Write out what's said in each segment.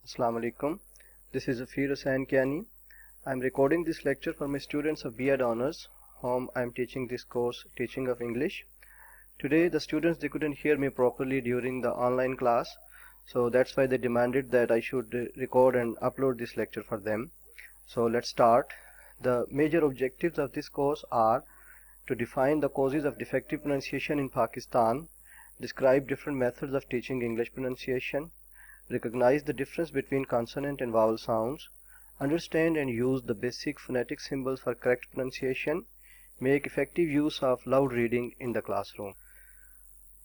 Assalamu alaikum. This is Zafir Hussain Kiani. I am recording this lecture for my students of B.Ed Honours, whom I am teaching this course, Teaching of English. Today the students, they couldn't hear me properly during the online class, so that's why they demanded that I should record and upload this lecture for them. So let's start. The major objectives of this course are to define the causes of defective pronunciation in Pakistan, describe different methods of teaching English pronunciation, recognize the difference between consonant and vowel sounds, understand and use the basic phonetic symbols for correct pronunciation, make effective use of loud reading in the classroom.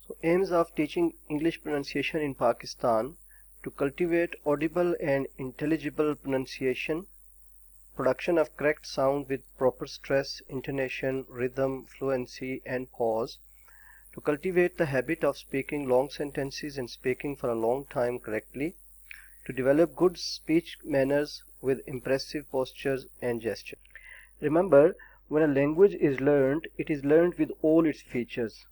So aims of teaching English pronunciation in Pakistan: to cultivate audible and intelligible pronunciation, production of correct sound with proper stress, intonation, rhythm, fluency and pause, to cultivate the habit of speaking long sentences and speaking for a long time correctly, to develop good speech manners with impressive postures and gestures. Remember, when a language is learned, it is learned with all its features.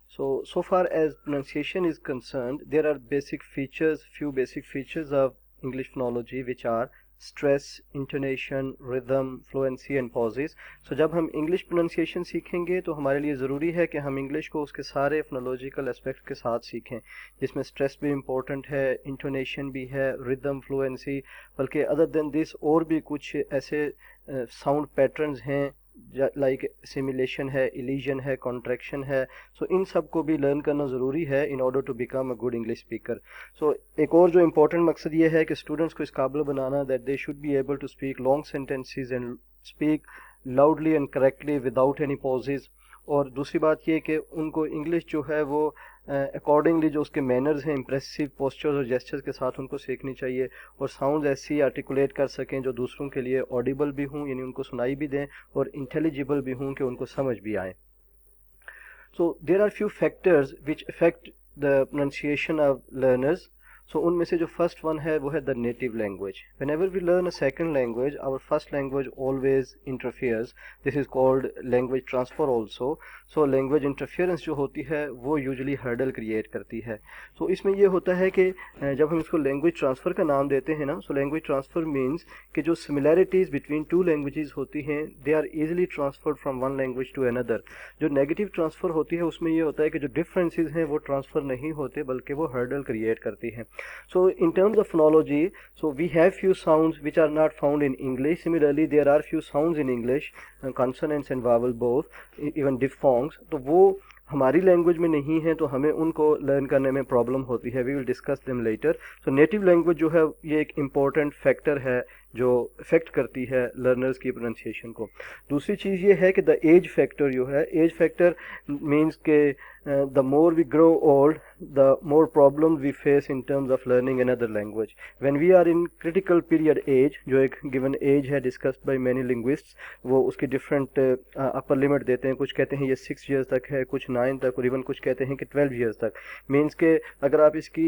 So far as pronunciation is concerned, there are few basic features of English phonology, which are stress, intonation, rhythm, fluency and pauses. So जब हम English pronunciation सीखेंगे तो हमारे लिए ज़रूरी है कि हम English को उसके सारे phonological aspects के साथ सीखें, जिसमें stress भी important है, intonation भी है, rhythm, fluency, बल्कि other than this और भी कुछ ऐसे sound patterns हैं लाइक सिमुलेशन है, इलिजन है, कॉन्ट्रैक्शन है. सो इन सब को भी लर्न करना ज़रूरी है in order to become a good English speaker. So एक और जो इम्पोर्टेंट मकसद ये है कि स्टूडेंट्स को इस काबिल बनाना that they should be able to speak long sentences and speak loudly and correctly without any pauses. और दूसरी बात ये कि उनको इंग्लिश जो है वो अकॉर्डिंगली जो उसके मैनर्स हैं, इम्प्रेसिव पोस्चर्स और जेस्चर्स के साथ उनको सीखनी चाहिए, और साउंड ऐसी आर्टिकुलेट कर सकें जो दूसरों के लिए ऑडिबल भी हों, यानी उनको सुनाई भी दें, और इंटेलिजिबल भी हों कि उनको समझ भी आए. So there are few factors which affect the pronunciation of learners. So उनमें से जो फर्स्ट वन है वो है the native language. Whenever we learn a second language, our first language always interferes. This is called language transfer also. So language interference जो होती है वो यूजुअली हर्डल क्रिएट करती है. सो इसमें ये होता है कि जब हम इसको लैंग्वेज ट्रांसफ़र का नाम देते हैं ना, सो लैंग्वेज ट्रांसफ़र मीन्स कि जो सिमिलैरिटीज़ बिटवीन टू लैंग्वेजेस होती हैं they are easily transferred from one language to another. जो नेगेटिव ट्रांसफ़र होती है उसमें ये होता है कि जो डिफरेंसेस हैं वो ट्रांसफ़र नहीं होते बल्कि वो हर्डल क्रिएट करती हैं. So in terms of phonology, so we have few sounds which are not found in English. Similarly, there are few sounds in English, consonants and vowel both, even diphthongs. तो वो हमारी language में नहीं है तो हमें उनको लर्न करने में प्रॉब्लम होती है. We will discuss them later. So native language जो है ये एक इम्पॉर्टेंट फैक्टर है जो इफेक्ट करती है लर्नर्स की प्रोनाउंसिएशन को. दूसरी चीज़ ये है कि द एज फैक्टर जो है, एज फैक्टर मीन्स के the more we grow old, the more problems we face in terms of learning another language. When we are in critical period age, जो एक given age है discussed by many linguists, वो उसकी different upper limit देते हैं. कुछ कहते हैं ये 6 years तक है, कुछ 9 तक, और even कुछ कहते हैं कि 12 years तक. मीन्स के अगर आप इसकी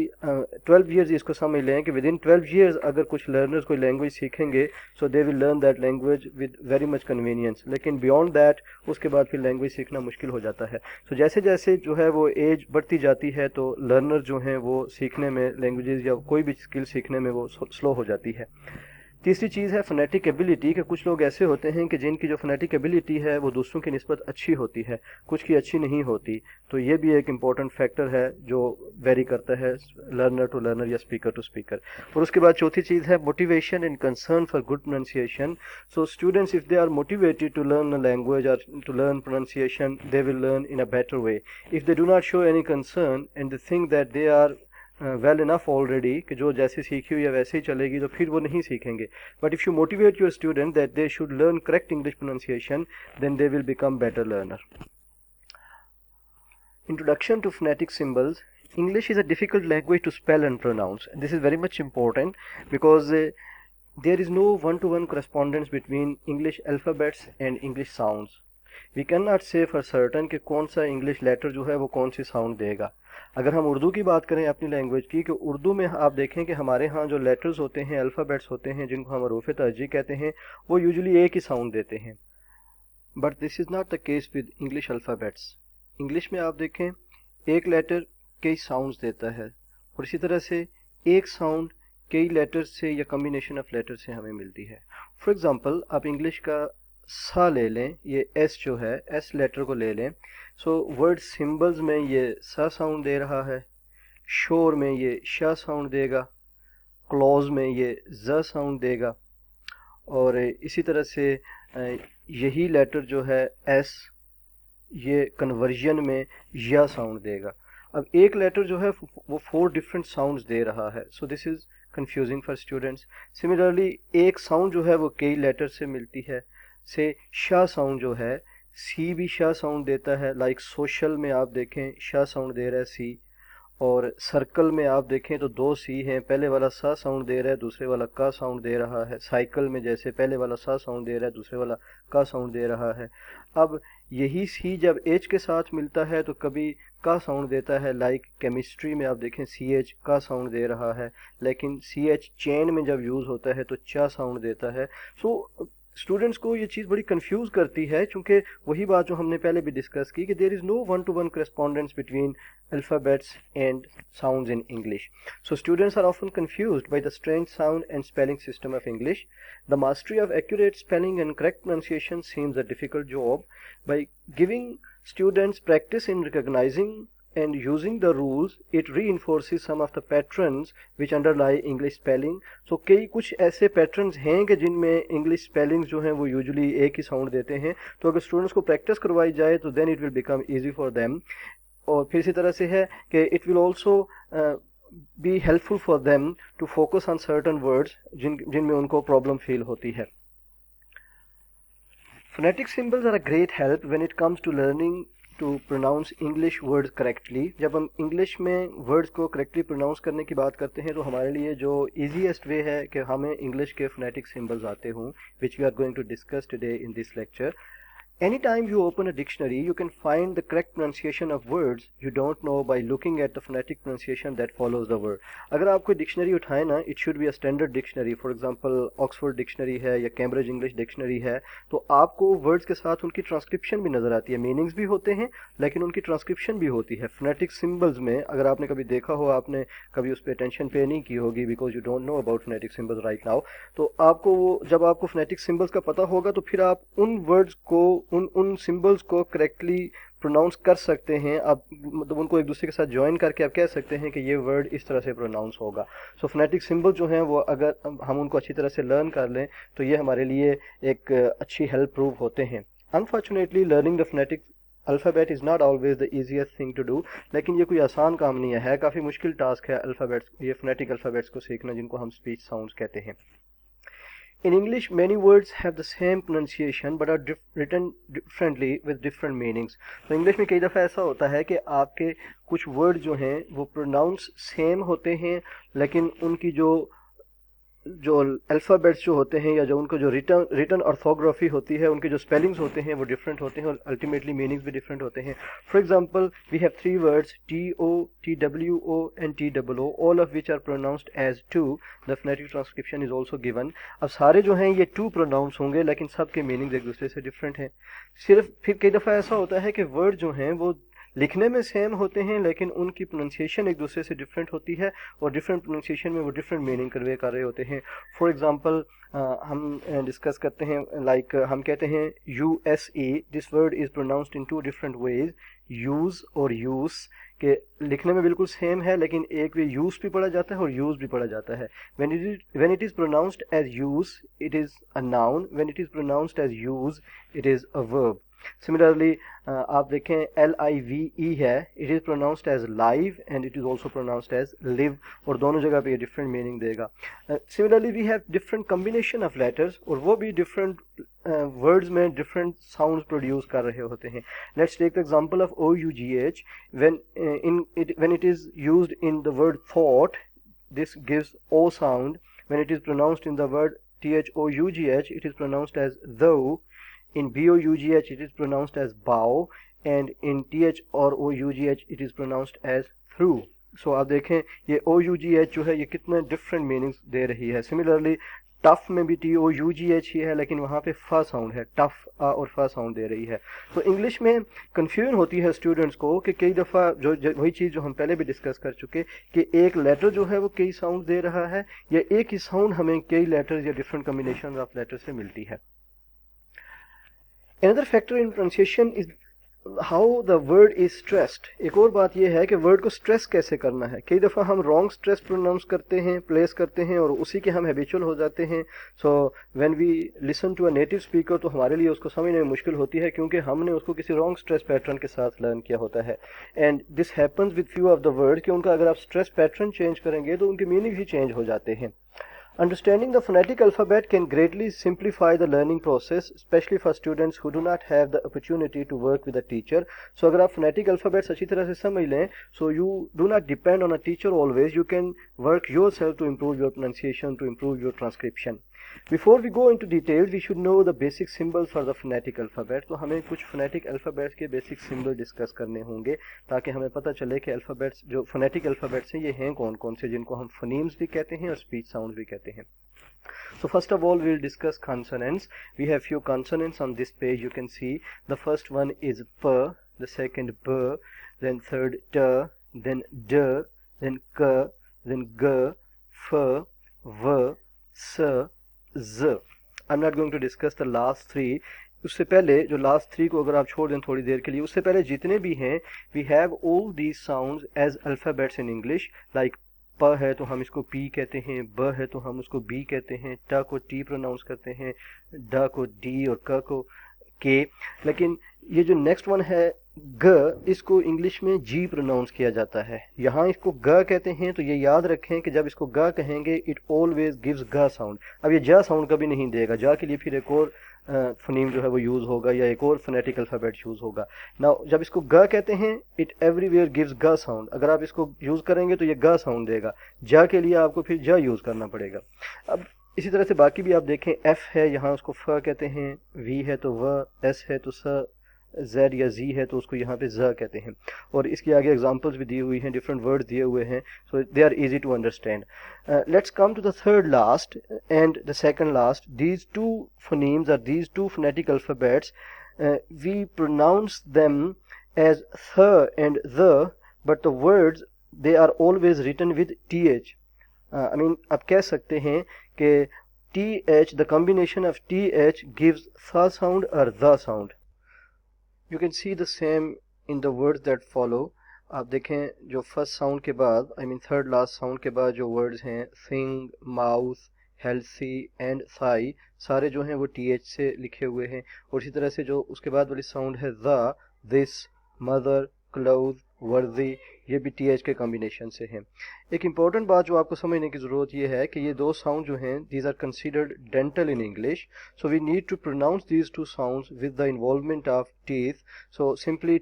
12 years इसको समझ लें कि within 12 years अगर कुछ learners कोई language सीखेंगे, so they will learn that language with very much convenience. लेकिन beyond that उसके बाद फिर language सीखना मुश्किल हो जाता है. so जैसे जैसे जो है वो एज बढ़ती जाती है तो लर्नर जो हैं वो सीखने में, लैंग्वेजेस या कोई भी स्किल सीखने में वो स्लो हो जाती है. तीसरी चीज़ है फोनेटिक एबिलिटी, कि कुछ लोग ऐसे होते हैं कि जिनकी जो फोनेटिक एबिलिटी है वो दूसरों की निस्बत अच्छी होती है, कुछ की अच्छी नहीं होती. तो ये भी एक इम्पॉर्टेंट फैक्टर है जो वेरी करता है लर्नर टू लर्नर या स्पीकर टू स्पीकर. और उसके बाद चौथी चीज़ है motivation and concern for good pronunciation. So students if they are motivated to learn a language और to learn pronunciation, they will learn in a better way. If they do not show any concern and they think that they are well enough already, कि जो जैसे सीखी हुई या वैसे ही चलेगी, तो फिर वो नहीं सीखेंगे. But if you motivate your student that they should learn correct English pronunciation, then they will become better learner. Introduction to phonetic symbols. English is a difficult language to spell and pronounce. This is very much important because there is no one-to-one correspondence between English alphabets and English sounds. We cannot say for certain कि कौन सा English letter जो है वो कौन सी sound देगा. अगर हम उर्दू की बात करें अपनी लैंग्वेज की, कि उर्दू में आप देखें कि हमारे यहाँ जो लेटर्स होते हैं, अल्फ़ाबेट्स होते हैं, जिनको हम हरूफ तरजीह कहते हैं, वो यूजुअली एक ही साउंड देते हैं. But this is not the case with English alphabets. English में आप देखें एक लेटर कई साउंड्स देता है, और इसी तरह से एक साउंड कई लेटर्स से या कम्बिनेशन ऑफ लेटर से हमें मिलती है। फॉर एग्जांपल आप इंग्लिश का सा ले लें, ये एस जो है एस लेटर को ले लें। सो वर्ड सिंबल्स में ये सा साउंड दे रहा है, शोर में ये शा साउंड देगा, क्लोज में ये ज साउंड देगा, और इसी तरह से यही लेटर जो है एस, ये कन्वर्जन में या साउंड देगा। अब एक लेटर जो है वो 4 डिफरेंट साउंड्स दे रहा है, so this is confusing for students. Similarly एक साउंड जो है वो कई लेटर से मिलती है। से शा साउंड जो है, सी भी शा साउंड देता है, लाइक सोशल में आप देखें शा साउंड दे रहा है सी, और सर्कल में आप देखें तो 2 सी हैं, पहले वाला सा साउंड दे रहा है, दूसरे वाला का साउंड दे रहा है। साइकिल में जैसे पहले वाला सा साउंड दे रहा है, दूसरे वाला का साउंड दे रहा है। अब यही सी जब एच के साथ मिलता है तो कभी का साउंड देता है, लाइक केमिस्ट्री में आप देखें सी एच का साउंड दे रहा है, लेकिन सी एच चेन में जब यूज़ होता है तो चा साउंड देता है। सो स्टूडेंट्स को ये चीज़ बड़ी कंफ्यूज करती है, क्योंकि वही बात जो हमने पहले भी डिस्कस की कि there is no one to one correspondence between alphabets and sounds in English. So students are often confused by the strange sound and spelling system of English. The mastery of accurate spelling and correct pronunciation seems a difficult job. By giving students practice in recognizing and using the rules, it reinforces some of the patterns which underlie English spelling. So कई कुछ ऐसे patterns हैं कि जिनमें English spellings जो हैं वो usually एक ही sound देते हैं, तो अगर students को practice करवाई जाए तो then it will become easy for them. और फिर इसी तरह से है कि it will also be helpful for them to focus on certain words जिनमें उनको प्रॉब्लम फील होती है। Phonetic symbols are a great help when it comes to learning to pronounce English words correctly. जब हम इंग्लिश में words को correctly pronounce करने की बात करते हैं तो हमारे लिए जो ईजीएस्ट वे है कि हमें इंग्लिश के फोनेटिक सिंबल्स आते हों, which we are going to discuss today in this lecture. Anytime you open a dictionary, you can find the correct pronunciation of words you don't know by looking at the phonetic pronunciation that follows the word. अगर आप कोई dictionary उठाएं ना, it should be a standard dictionary. For example, Oxford dictionary है या Cambridge English dictionary है, तो आपको वर्ड्स के साथ उनकी ट्रांसक्रिप्शन भी नज़र आती है, मीनिंग्स भी होते हैं लेकिन उनकी ट्रांसक्रिप्शन भी होती है। फोनेटिक सिम्बल्स में अगर आपने कभी देखा हो, आपने कभी उस पर अटेंशन पे नहीं की होगी because you don't know about phonetic symbols right now, तो आपको वो जब आपको फोनेटिक सिम्बल्स का पता होगा तो फिर आप उन वर्ड्स को उन सिंबल्स को करेक्टली प्रोनाउंस कर सकते हैं। आप मतलब उनको एक दूसरे के साथ ज्वाइन करके आप कह सकते हैं कि ये वर्ड इस तरह से प्रोनाउंस होगा। सो फोनेटिक सिंबल जो हैं वो अगर हम उनको अच्छी तरह से लर्न कर लें तो ये हमारे लिए एक अच्छी हेल्प प्रूव होते हैं। Unfortunately learning the phonetic alphabet is not always the easiest thing to do, लेकिन ये कोई आसान काम नहीं है, काफ़ी मुश्किल टास्क है अल्फ़ाबेट्स, ये फोनेटिक अल्फ़ाबेट्स को सीखना जिनको हम स्पीच साउंड्स कहते हैं। In English, many words have the same pronunciation but are written differently with different meanings. तो इंग्लिश में कई दफ़ा ऐसा होता है कि आपके कुछ वर्ड जो हैं वो प्रोनाउंस सेम होते हैं, लेकिन उनकी जो अल्फ़ाबेट्स जो होते हैं या जो उनको जो रिटन ऑर्थोग्राफी होती है, उनके जो स्पेलिंग्स होते हैं वो डिफरेंट होते हैं और अल्टीमेटली मीनिंग्स भी डिफरेंट होते हैं। For example we have 3 words TO, TWO and TOO, all of which are pronounced as two. The phonetic transcription is also given. अब सारे जो हैं ये टू प्रोनाउंस होंगे लेकिन सबके मीनिंग्स एक दूसरे से डिफरेंट हैं। सिर्फ फिर कई दफ़ा ऐसा होता है कि वर्ड जो हैं वो लिखने में सेम होते हैं लेकिन उनकी प्रोनाउंसिएशन एक दूसरे से डिफरेंट होती है और डिफरेंट प्रोनाउंसिएशन में वो डिफरेंट मीनिंग कन्वे कर रहे होते हैं। फॉर एग्जांपल हम डिस्कस करते हैं, लाइक हम कहते हैं USA, this word is pronounced in 2 different ways, use और यूज़, के लिखने में बिल्कुल सेम है लेकिन एक वे यूज़ भी पढ़ा जाता है और यूज़ भी पढ़ा जाता है। when it is pronounced as use it is a noun, when it is pronounced as use it is a verb. Similarly, आप देखें LIVE है, it is pronounced as live and it is also pronounced as live, और दोनों जगह पे ये different meaning देगा। Similarly, we have different combination of letters और वो भी different words में different sounds produce कर रहे होते हैं। Let's take the example of OUGH. When it is used in the word thought, this gives O sound. When it is pronounced in the word THOUGH, it is pronounced as though. In BOUGH it is pronounced as bow, and in TH or OUGH it is pronounced as through. So आप देखें ये OUGH जो है ये कितने different meanings दे रही है। Similarly tough में भी TOUGH ही है, लेकिन वहाँ पे फ साउंड है, टफ और फ साउंड दे रही है। तो इंग्लिश में कंफ्यूजन होती है स्टूडेंट्स को कि कई दफ़ा वही चीज़ जो हम पहले भी डिस्कस कर चुके कि एक लेटर जो है वो कई साउंड दे रहा है, या एक ही साउंड हमें कई लेटर्स या डिफरेंट कम्बिनेशन ऑफ लेटर से मिलती है। Another factor in pronunciation is how the word is stressed। एक और बात यह है कि वर्ड को स्ट्रेस कैसे करना है। कई दफ़ा हम रॉन्ग स्ट्रेस प्रोनाउंस करते हैं, प्लेस करते हैं, और उसी के हम हैबिचुअल हो जाते हैं। So when we listen to a native speaker तो हमारे लिए उसको समझने में मुश्किल होती है, क्योंकि हमने उसको किसी रॉन्ग स्ट्रेस पैटर्न के साथ लर्न किया होता है। And this happens with few of the word कि उनका अगर आप स्ट्रेस पैटर्न चेंज करेंगे तो उनके मीनिंग भी चेंज हो जाते हैं। Understanding the phonetic alphabet can greatly simplify the learning process, especially for students who do not have the opportunity to work with a teacher. So अगर आप phonetic alphabets अच्छी तरह से समझ लें, so you do not depend on a teacher always. You can work yourself to improve your pronunciation, to improve your transcription. Before we go into details, we should know the basic symbols for the phonetic alphabet. तो हमें कुछ phonetic alphabets के basic symbol discuss करने होंगे, ताकि हमें पता चले कि alphabets जो phonetic alphabets हैं ये हैं कौन कौन से, जिनको हम phonemes भी कहते हैं और speech sounds भी कहते हैं। So first of all, we'll discuss consonants. We have few consonants on this page. You can see the first one is P, the second B, then third T, then D, then K, then G, F, V, S, Z. I'm not going to discuss the last three. उससे पहले जो last three को अगर आप छोड़ दें थोड़ी देर के लिए, उससे पहले जितने भी हैं, we have all these sounds as alphabets in English. Like प है तो हम इसको पी कहते हैं, ब है तो हम उसको बी कहते हैं, ट को टी प्रोनाउंस करते हैं, ड को डी और क को के। लेकिन ये जो नेक्स्ट वन है ग, इसको इंग्लिश में जी प्रोनाउंस किया जाता है। यहाँ इसको ग कहते हैं, तो ये याद रखें कि जब इसको ग कहेंगे इट ऑलवेज गिव्स ग साउंड। अब ये ज साउंड कभी नहीं देगा, जा के लिए फिर एक और फोनीम जो है वो यूज़ होगा, या एक और फोनेटिक अल्फ़ाबेट यूज़ होगा। नाउ जब इसको ग कहते हैं इट एवरीवेयर गिव्स ग साउंड। अगर आप इसको यूज़ करेंगे तो ये ग साउंड देगा, जा के लिए आपको फिर ज यूज़ करना पड़ेगा। अब इसी तरह से बाकी भी आप देखें, एफ है यहाँ उसको फ कहते हैं, वी है तो व, एस है तो स, जेड या जी है तो उसको यहाँ पे ज कहते हैं। और इसके आगे एग्जांपल्स भी दी हुई हैं, डिफरेंट वर्ड्स दिए हुए हैं, so they are easy to understand. Let's come to the third last and the second last. These two phonemes are these two phonetic alphabets, we pronounce them as th and th, but the words they are always written with T H. I mean आप कह सकते हैं कि T H, the combination of T H gives th sound और th sound. You can see the same in the words that follow. आप देखें जो first sound के बाद, I mean third last sound के बाद जो वर्ड्स हैं thing, mouth, healthy and thigh, सारे जो हैं वो TH से लिखे हुए हैं। और इसी तरह से जो उसके बाद वाली साउंड है the, this, mother, clothes, worthy, ये भी TH के कॉम्बिनेशन से हैं। एक इम्पॉर्टेंट बात जो आपको समझने की ज़रूरत ये है कि ये दो साउंड जो हैं these are considered dental in English, so we need to pronounce these two sounds with the involvement of teeth. So simply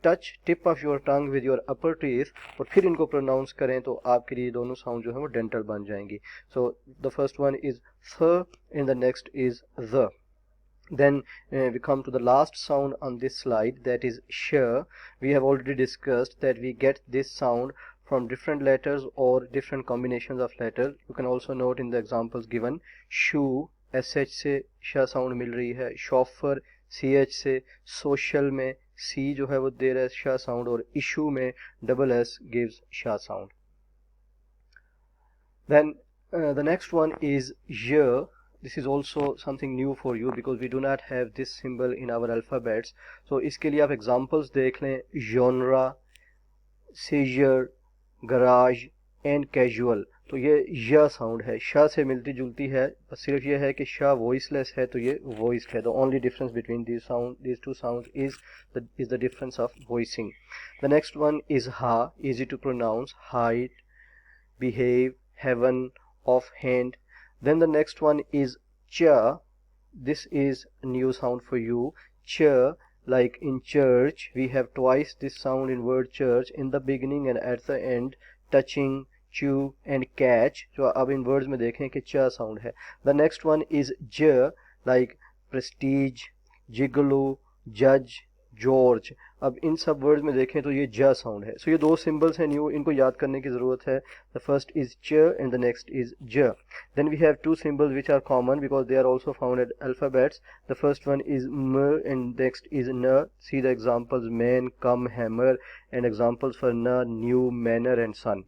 touch tip of your tongue with your upper teeth और फिर इनको pronounce करें तो आपके लिए दोनों sound जो है वो डेंटल बन जाएंगी। So the first one is th and the next is the. Then we come to the last sound on this slide, that is sh. We have already discussed that we get this sound from different letters or different combinations of letters. You can also note in the examples given, shoe sh से sh sound मिल रही है, chauffeur ch से, social में c जो है वो दे रहा है sh sound, और issue में double s gives sh sound. Then the next one is y. This is also something new for you because we do not have this symbol in our alphabets. So इसके लिए आप examples देख लें, genre, seizure, garage and casual. तो ये य sound है, श से मिलती जुलती है, बस सिर्फ ये है कि श वॉइसलेस है तो ये वॉइस्ड है। The only difference between these two sounds is the difference of voicing. The next one is ha, easy to pronounce, height, behave, heaven, offhand. Then the next one is cha. This is a new sound for you. Cha, like in church, we have twice this sound in word church, in the beginning and at the end. Touching, chew and catch, जो अब इन words में देखें कि cha sound है. The next one is j, like prestige, gigolo, judge, George. अब इन सब words में देखें तो ये ज साउंड है। सो ये दो सिंबल्स हैं न्यू, इनको याद करने की ज़रूरत है। द फर्स्ट इज च and the next is j. Then we have two symbols which are common because they are also found at alphabets. The first one is m and next is n. See the examples: man, come, hammer, and examples for n: new, manner, and sun.